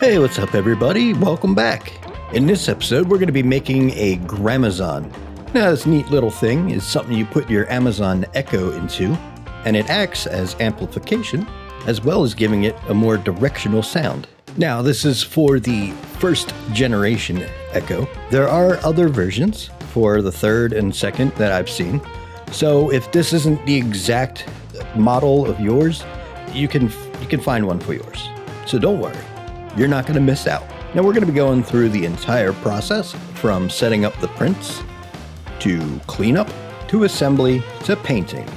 Hey, what's up everybody? Welcome back. In this episode, we're going to be making a Gramophone. Now, this neat little thing is something you put your Amazon Echo into, and it acts as amplification, as well as giving it a more directional sound. Now, this is for the first generation Echo. There are other versions for the third and second that I've seen. So if this isn't the exact model of yours, you can find one for yours. So don't worry. You're not going to miss out. Now we're going to be going through the entire process from setting up the prints to cleanup to assembly to painting.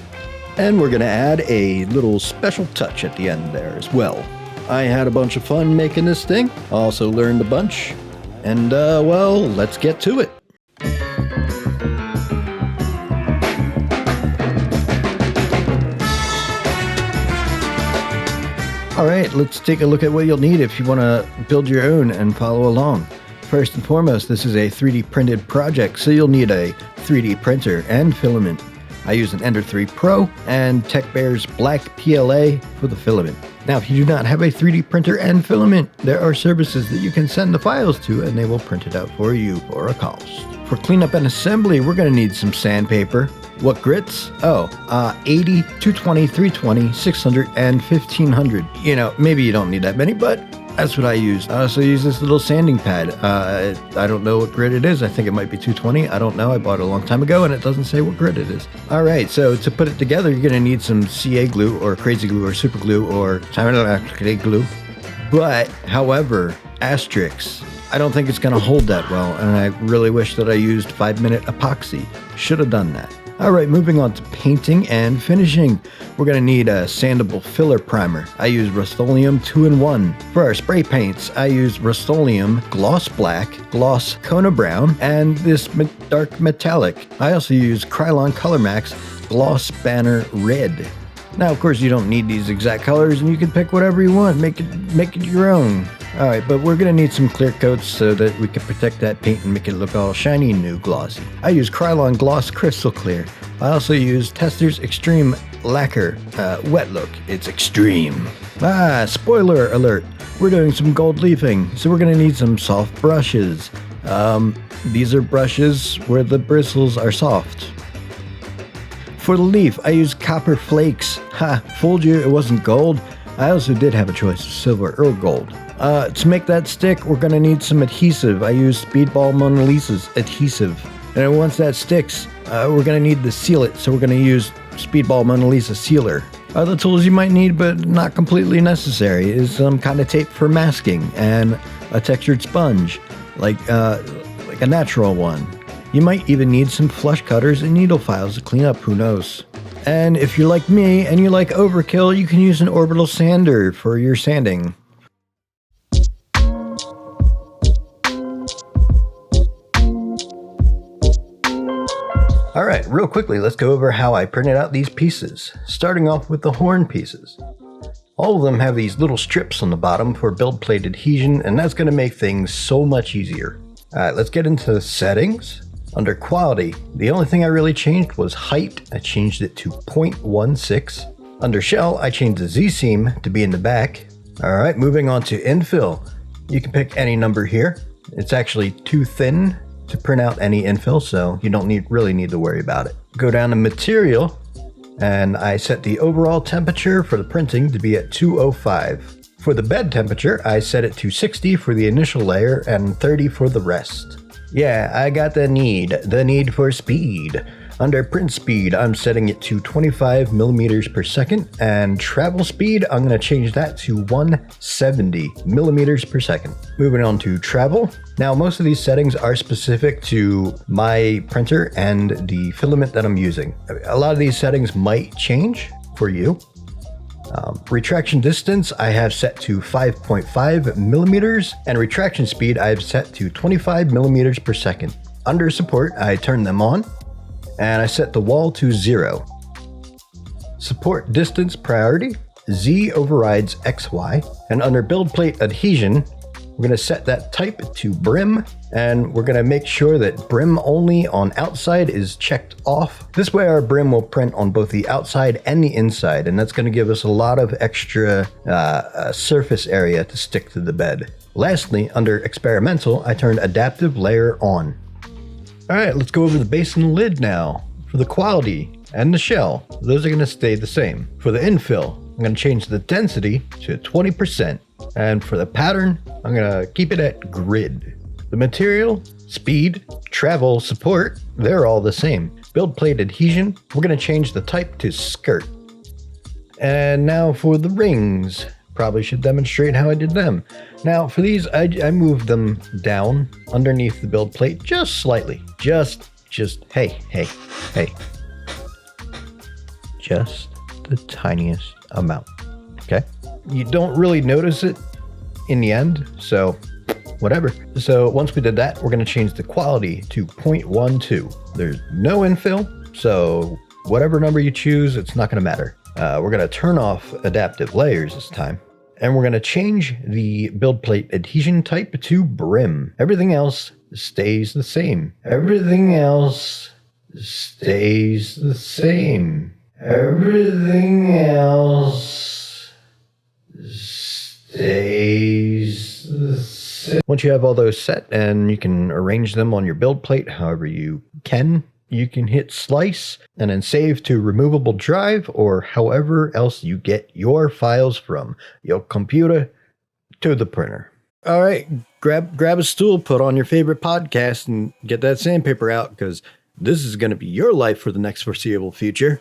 And we're going to add a little special touch at the end there as well. I had a bunch of fun making this thing. Also learned a bunch. And well, let's get to it. All right, let's take a look at what you'll need if you want to build your own and follow along. First and foremost, this is a 3D printed project, so you'll need a 3D printer and filament. I use an Ender 3 Pro and TechBear's black PLA for the filament. Now, if you do not have a 3D printer and filament, there are services that you can send the files to and they will print it out for you for a cost. For cleanup and assembly, we're going to need some sandpaper. What grits? 80, 220, 320, 600, and 1500. You know, maybe you don't need that many, but that's what I used. I also use this little sanding pad. I don't know what grit it is. I think it might be 220. I don't know. I bought it a long time ago, and it doesn't say what grit it is. All right, so to put it together, you're going to need some CA glue or crazy glue or super glue or glue. But, however, asterisks. I don't think it's going to hold that well, and I really wish that I used 5-minute epoxy. Should have done that. All right, moving on to painting and finishing. We're going to need a sandable filler primer. I use Rust-Oleum 2-in-1. For our spray paints, I use Rust-Oleum Gloss Black, Gloss Kona Brown, and this dark metallic. I also use Krylon Color Max Gloss Banner Red. Now, of course, you don't need these exact colors, and you can pick whatever you want. Make it your own. All right, but we're going to need some clear coats so that we can protect that paint and make it look all shiny, new, glossy. I use Krylon Gloss Crystal Clear. I also use Tester's Extreme Lacquer Wet Look. It's extreme. Spoiler alert. We're doing some gold leafing, so we're going to need some soft brushes. These are brushes where the bristles are soft. For the leaf, I use Copper Flakes. Fooled you, it wasn't gold. I also did have a choice of silver or gold. To make that stick, we're going to need some adhesive. I use Speedball Mona Lisa's adhesive. And once that sticks, we're going to need to seal it, so we're going to use Speedball Mona Lisa Sealer. Other tools you might need, but not completely necessary, is some kind of tape for masking and a textured sponge, like a natural one. You might even need some flush cutters and needle files to clean up, who knows. And if you're like me and you like overkill, you can use an orbital sander for your sanding. All right, real quickly, let's go over how I printed out these pieces, starting off with the horn pieces. All of them have these little strips on the bottom for build plate adhesion, and that's going to make things so much easier. All right, let's get into the settings. Under quality, the only thing I really changed was height. I changed it to 0.16. Under shell, I changed the Z-seam to be in the back. All right, moving on to infill. You can pick any number here. It's actually too thin to print out any infill, so you don't really need to worry about it. Go down to material, and I set the overall temperature for the printing to be at 205. For the bed temperature, I set it to 60 for the initial layer and 30 for the rest. Yeah, I got the need for speed. Under print speed, I'm setting it to 25 millimeters per second, and travel speed, I'm going to change that to 170 millimeters per second. Moving on to travel. Now, most of these settings are specific to my printer and the filament that I'm using. A lot of these settings might change for you. Retraction distance I have set to 5.5 millimeters, and retraction speed I have set to 25 millimeters per second. Under support, I turn them on, and I set the wall to 0. Support distance priority, Z overrides XY, and under build plate adhesion, We're going to set that type to brim, and we're going to make sure that brim only on outside is checked off. This way our brim will print on both the outside and the inside, and that's going to give us a lot of extra surface area to stick to the bed. Lastly, under experimental, I turned adaptive layer on. All right, let's go over the base and the lid now. For the quality and the shell, those are going to stay the same. For the infill, I'm going to change the density to 20%. And for the pattern, I'm going to keep it at grid. The material, speed, travel, support, they're all the same. Build plate adhesion, we're going to change the type to skirt. And now for the rings. Probably should demonstrate how I did them. Now for these, I moved them down underneath the build plate just slightly. Just, hey. Just the tiniest amount, okay? You don't really notice it in the end, so whatever. So once we did that, we're gonna change the quality to 0.12. There's no infill, so whatever number you choose, it's not gonna matter. We're gonna turn off adaptive layers this time. And we're gonna change the build plate adhesion type to brim. Everything else stays the same. Everything else stays the same. Everything else stays the same. Once you have all those set and you can arrange them on your build plate however you can hit slice and then save to removable drive or however else you get your files from your computer to the printer. All right, grab a stool, put on your favorite podcast, and get that sandpaper out because this is going to be your life for the next foreseeable future.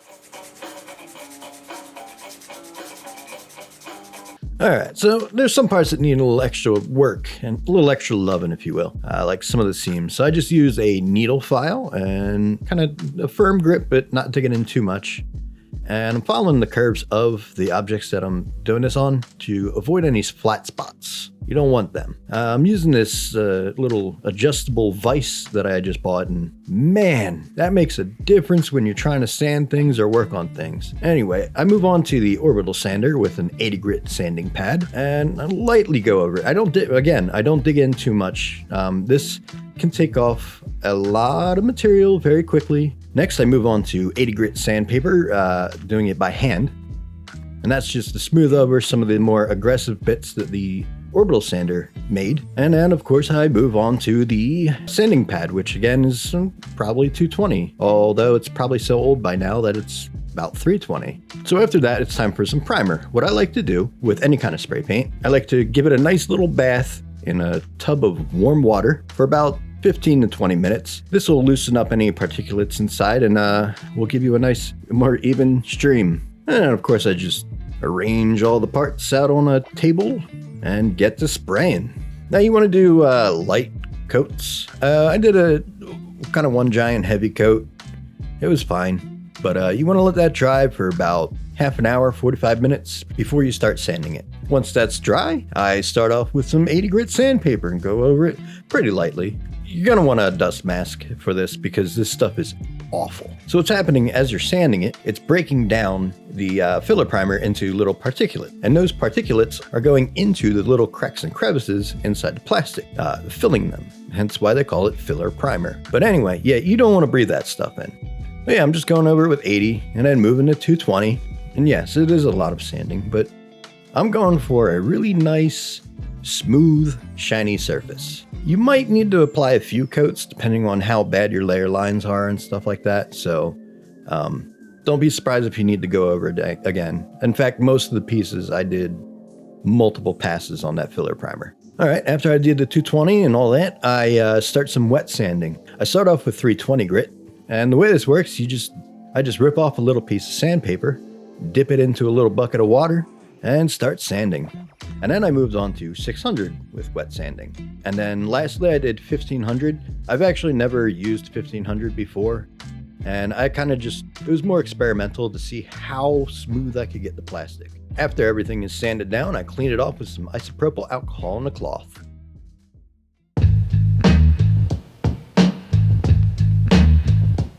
All right, so there's some parts that need a little extra work and a little extra loving, if you will, like some of the seams. So I just use a needle file and kind of a firm grip, but not digging in too much. And I'm following the curves of the objects that I'm doing this on to avoid any flat spots. You don't want them. I'm using this little adjustable vise that I just bought, and man, that makes a difference when you're trying to sand things or work on things. Anyway, I move on to the orbital sander with an 80 grit sanding pad, and I lightly go over it. I don't dig in too much. This can take off a lot of material very quickly. Next, I move on to 80 grit sandpaper, doing it by hand. And that's just to smooth over some of the more aggressive bits that the orbital sander made. And then, of course, I move on to the sanding pad, which again is probably 220, although it's probably so old by now that it's about 320. So after that, it's time for some primer. What I like to do with any kind of spray paint, I like to give it a nice little bath in a tub of warm water for about 15 to 20 minutes. This will loosen up any particulates inside and will give you a nice, more even stream. And of course, I just arrange all the parts out on a table and get to spraying. Now you want to do light coats. I did a kind of one giant heavy coat. It was fine, but you want to let that dry for about half an hour, 45 minutes before you start sanding it. Once that's dry, I start off with some 80 grit sandpaper and go over it pretty lightly. You're going to want a dust mask for this because this stuff is awful. So what's happening as you're sanding it, it's breaking down the filler primer into little particulate. And those particulates are going into the little cracks and crevices inside the plastic, filling them. Hence why they call it filler primer. But anyway, yeah, you don't want to breathe that stuff in. But yeah, I'm just going over it with 80 and then moving to 220. And yes, it is a lot of sanding, but I'm going for a really nice, smooth, shiny surface. You might need to apply a few coats depending on how bad your layer lines are and stuff like that. So don't be surprised if you need to go over it again. In fact, most of the pieces I did multiple passes on that filler primer. All right, after I did the 220 and all that, I start some wet sanding. I start off with 320 grit. And the way this works, I just rip off a little piece of sandpaper, dip it into a little bucket of water, and start sanding. And then I moved on to 600 with wet sanding. And then lastly, I did 1500. I've actually never used 1500 before. And I kind of it was more experimental to see how smooth I could get the plastic. After everything is sanded down, I clean it off with some isopropyl alcohol and a cloth.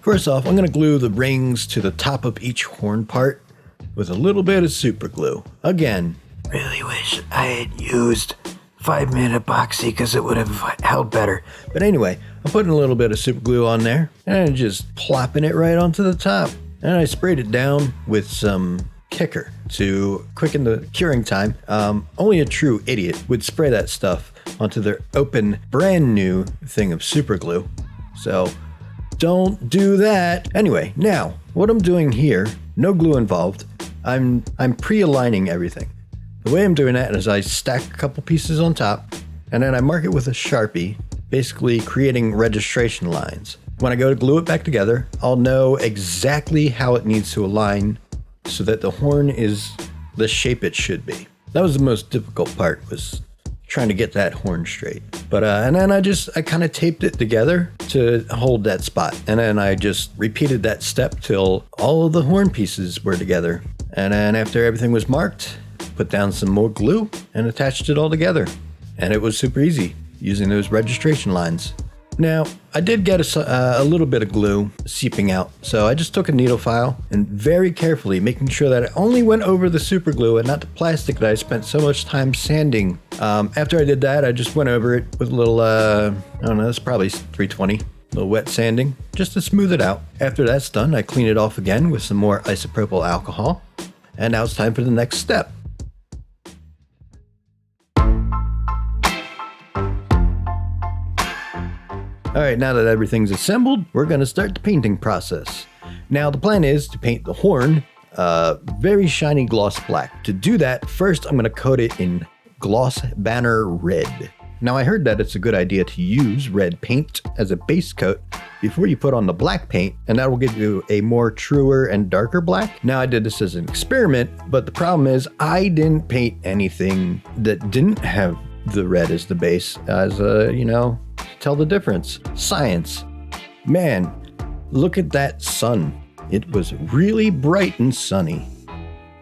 First off, I'm going to glue the rings to the top of each horn part with a little bit of super glue. Again, really wish I had used 5-minute epoxy because it would have held better. But anyway, I'm putting a little bit of super glue on there and just plopping it right onto the top. And I sprayed it down with some kicker to quicken the curing time. Only a true idiot would spray that stuff onto their open, brand new thing of super glue. So don't do that. Anyway, now what I'm doing here, no glue involved. I'm pre-aligning everything. The way I'm doing that is I stack a couple pieces on top and then I mark it with a Sharpie, basically creating registration lines. When I go to glue it back together, I'll know exactly how it needs to align so that the horn is the shape it should be. That was the most difficult part, was trying to get that horn straight. But and then I kind of taped it together to hold that spot. And then I just repeated that step till all of the horn pieces were together. And then after everything was marked, put down some more glue and attached it all together. And it was super easy using those registration lines. Now, I did get a little bit of glue seeping out, so I just took a needle file and very carefully making sure that it only went over the super glue and not the plastic that I spent so much time sanding. After I did that, I just went over it with a little, I don't know, it's probably 320, a little wet sanding, just to smooth it out. After that's done, I clean it off again with some more isopropyl alcohol, and now it's time for the next step. All right, now that everything's assembled, we're going to start the painting process. Now, the plan is to paint the horn very shiny gloss black. To do that, first I'm going to coat it in gloss banner red. Now, I heard that it's a good idea to use red paint as a base coat before you put on the black paint, and that will give you a more truer and darker black. Now, I did this as an experiment, but the problem is I didn't paint anything that didn't have the red as the base, as tell the difference. Science. Man, look at that sun. It was really bright and sunny.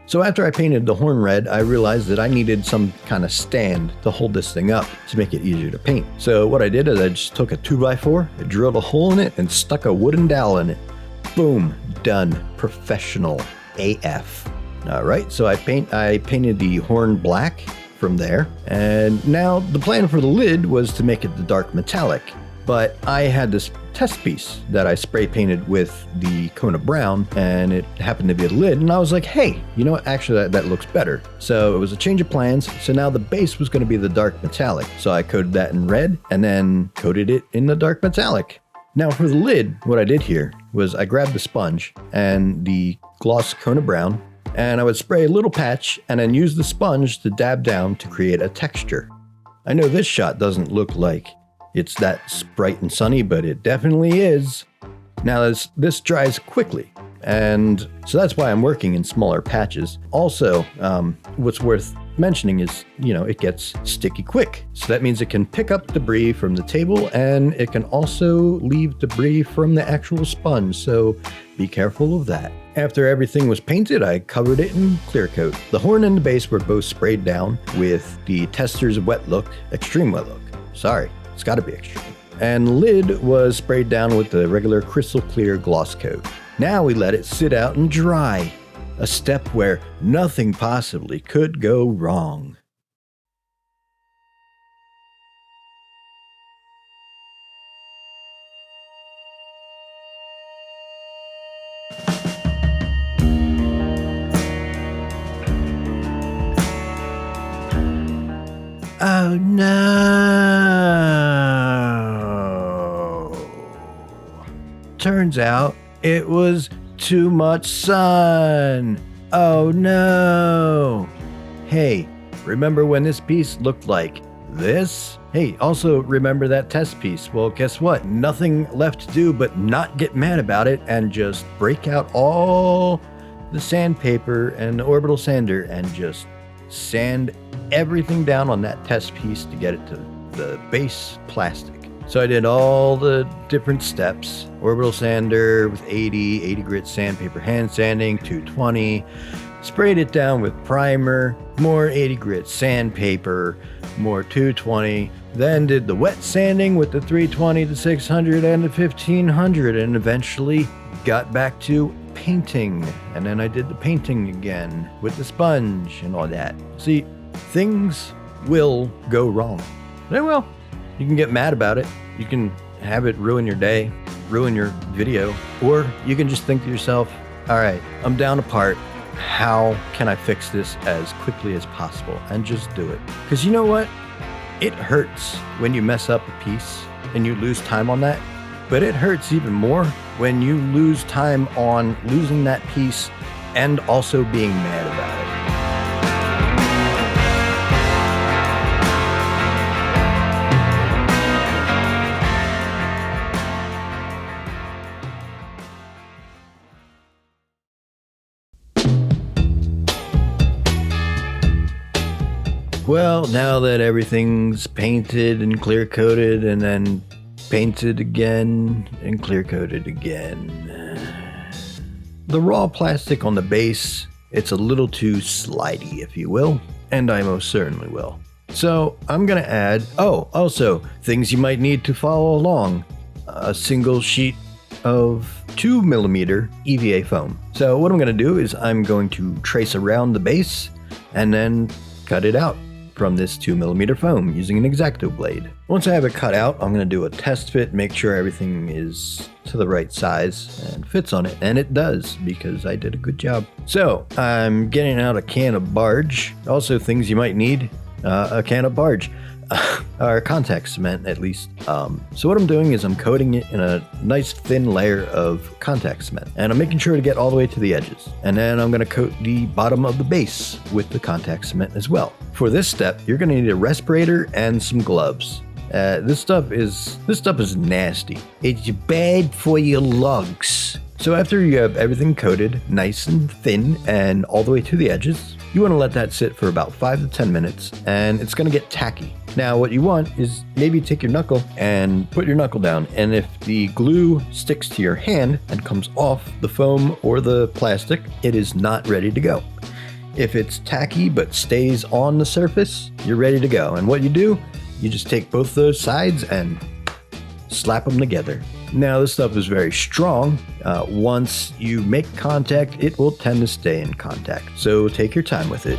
So after I painted the horn red, I realized that I needed some kind of stand to hold this thing up to make it easier to paint. So what I did is I just took a 2x4, I drilled a hole in it and stuck a wooden dowel in it. Boom, done. Professional AF. All right, so I painted the horn black from there. And now the plan for the lid was to make it the dark metallic, but I had this test piece that I spray painted with the Kona brown, and it happened to be a lid, and I was like, hey, you know what, actually that looks better. So it was a change of plans. So now the base was going to be the dark metallic. So I coated that in red and then coated it in the dark metallic. Now for the lid, what I did here was I grabbed the sponge and the gloss Kona brown, and I would spray a little patch and then use the sponge to dab down to create a texture. I know this shot doesn't look like it's that bright and sunny, but it definitely is. Now this dries quickly, and so that's why I'm working in smaller patches. Also, what's worth mentioning is, it gets sticky quick. So that means it can pick up debris from the table, and it can also leave debris from the actual sponge, so be careful of that. After everything was painted, I covered it in clear coat. The horn and the base were both sprayed down with the Tester's wet look, extreme wet look. Sorry, it's gotta be extreme. And the lid was sprayed down with the regular crystal clear gloss coat. Now we let it sit out and dry. A step where nothing possibly could go wrong. Oh no! Turns out it was too much sun. Oh no! Hey, remember when this piece looked like this? Hey, also remember that test piece? Well, guess what? Nothing left to do but not get mad about it and just break out all the sandpaper and the orbital sander and just sand everything down on that test piece to get it to the base plastic. So I did all the different steps. Orbital sander with 80 grit sandpaper hand sanding, 220. Sprayed it down with primer, more 80 grit sandpaper, more 220. Then did the wet sanding with the 320, the 600, and the 1500, and eventually got back to painting. And then I did the painting again with the sponge and all that. See, things will go wrong. They will. You can get mad about it. You can have it ruin your day, ruin your video, or you can just think to yourself, all right, I'm down a part. How can I fix this as quickly as possible? And just do it. Because you know what? It hurts when you mess up a piece and you lose time on that. But it hurts even more when you lose time on losing that piece and also being mad about it. Well, now that everything's painted and clear coated and then painted again and clear coated again, the raw plastic on the base, it's a little too slidey, if you will, and I most certainly will. So I'm gonna add, also things you might need to follow along, a single sheet of 2mm EVA foam. So what I'm gonna do is I'm going to trace around the base and then cut it out from this 2mm foam using an X-Acto blade. Once I have it cut out, I'm going to do a test fit, make sure everything is to the right size and fits on it. And it does, because I did a good job. So I'm getting out a can of barge. Also things you might need, a can of barge. Or contact cement, at least. So what I'm doing is I'm coating it in a nice thin layer of contact cement, and I'm making sure to get all the way to the edges. And then I'm going to coat the bottom of the base with the contact cement as well. For this step, you're going to need a respirator and some gloves. This stuff is nasty. It's bad for your lungs. So after you have everything coated nice and thin and all the way to the edges, you want to let that sit for about 5 to 10 minutes, and it's going to get tacky. Now what you want is maybe take your knuckle and put your knuckle down, and if the glue sticks to your hand and comes off the foam or the plastic, it is not ready to go. If it's tacky but stays on the surface, you're ready to go. And what you do, you just take both those sides and slap them together. Now this stuff is very strong. Once you make contact, it will tend to stay in contact. So take your time with it.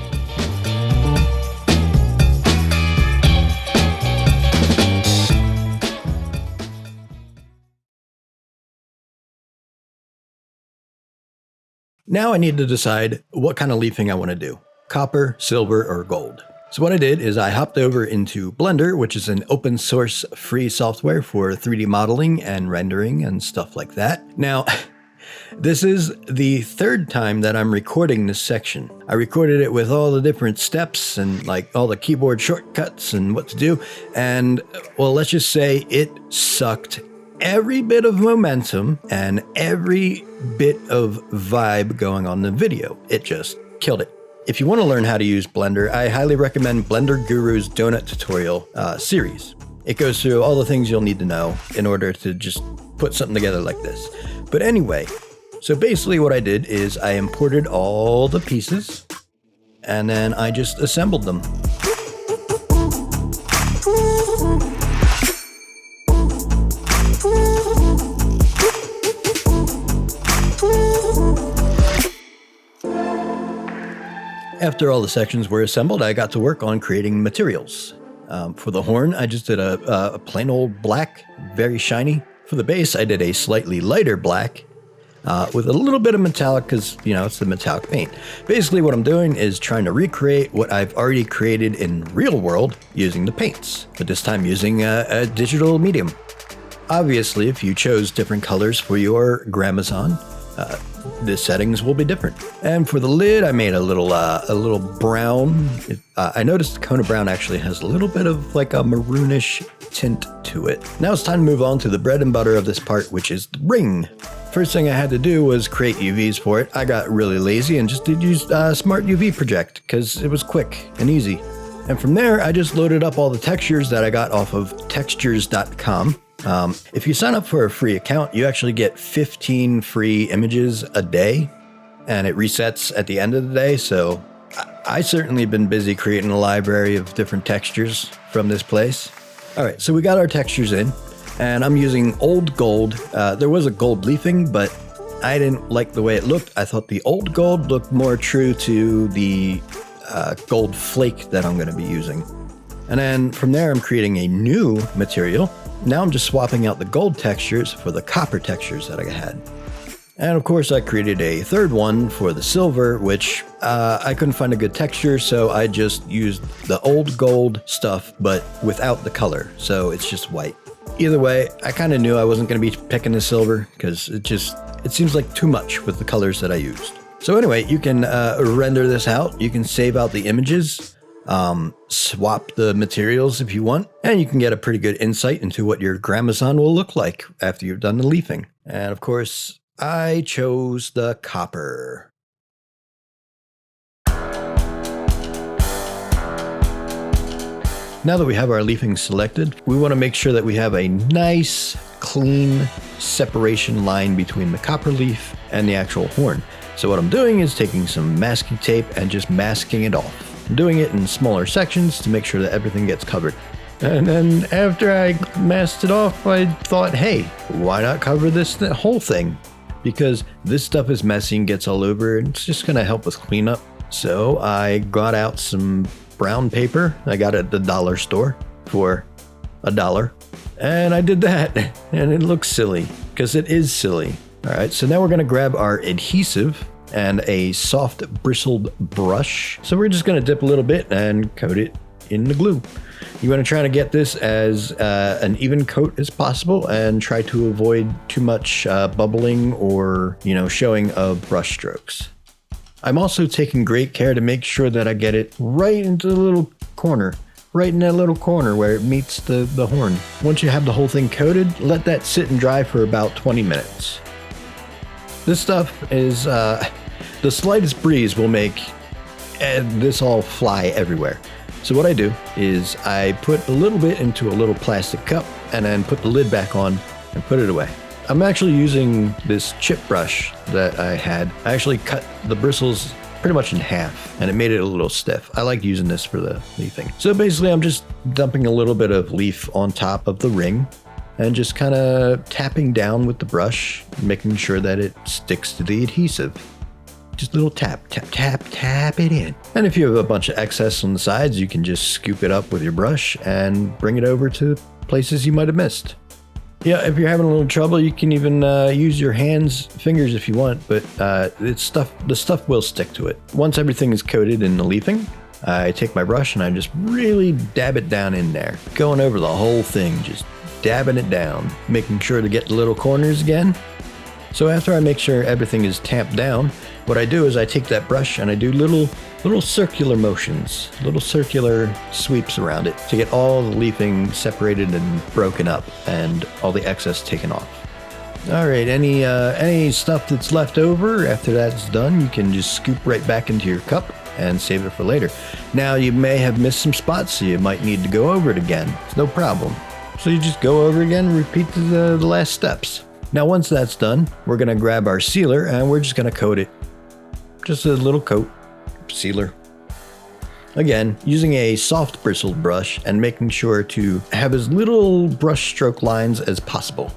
Now I need to decide what kind of leafing I want to do. Copper, silver, or gold. So what I did is I hopped over into Blender, which is an open source free software for 3D modeling and rendering and stuff like that. Now, this is the third time that I'm recording this section. I recorded it with all the different steps and like all the keyboard shortcuts and what to do. And well, let's just say it sucked every bit of momentum and every bit of vibe going on the video. It just killed it. If you want to learn how to use Blender, I highly recommend Blender Guru's Donut Tutorial series. It goes through all the things you'll need to know in order to just put something together like this. But anyway, so basically what I did is I imported all the pieces and then I just assembled them. After all the sections were assembled, I got to work on creating materials. For the horn, I just did a plain old black, very shiny. For the base, I did a slightly lighter black with a little bit of metallic because, you know, it's the metallic paint. Basically, what I'm doing is trying to recreate what I've already created in real world using the paints, but this time using a digital medium. Obviously, if you chose different colors for your Gramophone, the settings will be different. And for the lid, I made a little brown. I noticed Kona Brown actually has a little bit of like a maroonish tint to it. Now it's time to move on to the bread and butter of this part, which is the ring. First thing I had to do was create UVs for it. I got really lazy and just did use Smart UV Project because it was quick and easy. And from there, I just loaded up all the textures that I got off of textures.com. If you sign up for a free account, you actually get 15 free images a day, and it resets at the end of the day. So I certainly been busy creating a library of different textures from this place. All right, so we got our textures in, and I'm using old gold. There was a gold leafing, but I didn't like the way it looked. I thought the old gold looked more true to the gold flake that I'm going to be using. And then from there, I'm creating a new material. Now I'm just swapping out the gold textures for the copper textures that I had. And of course, I created a third one for the silver, which I couldn't find a good texture, so I just used the old gold stuff, but without the color, so it's just white. Either way, I kind of knew I wasn't going to be picking the silver, because it seems like too much with the colors that I used. So anyway, you can render this out, you can save out the images, swap the materials if you want, and you can get a pretty good insight into what your Gramophone will look like after you've done the leafing. And of course, I chose the copper. Now that we have our leafing selected, we want to make sure that we have a nice, clean separation line between the copper leaf and the actual horn. So what I'm doing is taking some masking tape and just masking it off. I'm doing it in smaller sections to make sure that everything gets covered. And then after I masked it off, I thought, hey, why not cover this whole thing? Because this stuff is messy and gets all over, and it's just gonna help us clean up. So I got out some brown paper. I got it at the dollar store for $1. And I did that, and it looks silly, because it is silly. All right, so now we're gonna grab our adhesive and a soft bristled brush. So we're just gonna dip a little bit and coat it in the glue. You want to try to get this as an even coat as possible and try to avoid too much bubbling or, showing of brush strokes. I'm also taking great care to make sure that I get it right into the little corner, right in that little corner where it meets the horn. Once you have the whole thing coated, let that sit and dry for about 20 minutes. This stuff is, the slightest breeze will make this all fly everywhere. So what I do is I put a little bit into a little plastic cup and then put the lid back on and put it away. I'm actually using this chip brush that I had. I actually cut the bristles pretty much in half and it made it a little stiff. I like using this for the leafing. So basically I'm just dumping a little bit of leaf on top of the ring and just kind of tapping down with the brush, making sure that it sticks to the adhesive. Just a little tap, tap, tap, tap it in. And if you have a bunch of excess on the sides, you can just scoop it up with your brush and bring it over to places you might have missed. Yeah, if you're having a little trouble, you can even use your fingers if you want, but the stuff will stick to it. Once everything is coated in the leafing, I take my brush and I just really dab it down in there. Going over the whole thing, just dabbing it down, making sure to get the little corners again. So after I make sure everything is tamped down, what I do is I take that brush and I do little circular motions, little circular sweeps around it to get all the leafing separated and broken up and all the excess taken off. All right, any stuff that's left over after that's done, you can just scoop right back into your cup and save it for later. Now you may have missed some spots, so you might need to go over it again. It's no problem. So you just go over again and repeat the last steps. Now once that's done, we're gonna grab our sealer and we're just gonna coat it. Just a little coat, sealer. Again, using a soft bristled brush and making sure to have as little brush stroke lines as possible.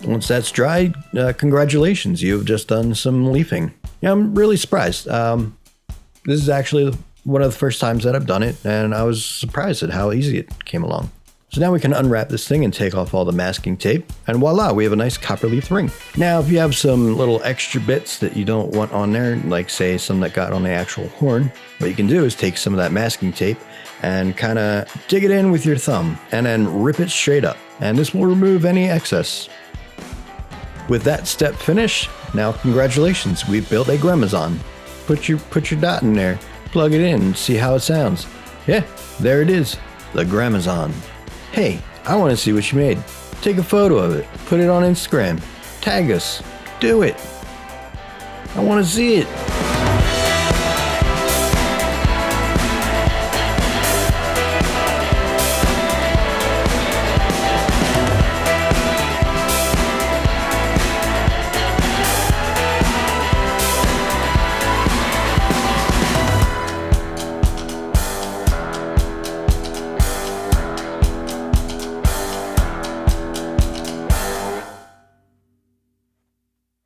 Once that's dry, congratulations, you've just done some leafing. Yeah, I'm really surprised. This is actually one of the first times that I've done it, and I was surprised at how easy it came along. So now we can unwrap this thing and take off all the masking tape, and voila, we have a nice copper leaf ring. Now, if you have some little extra bits that you don't want on there, like say some that got on the actual horn, what you can do is take some of that masking tape and kind of dig it in with your thumb and then rip it straight up. And this will remove any excess. With that step finished, now congratulations, we've built a Gramophone. Put your dot in there, plug it in, and see how it sounds. Yeah, there it is, the Gramophone. Hey, I want to see what you made. Take a photo of it, put it on Instagram, tag us, do it. I want to see it.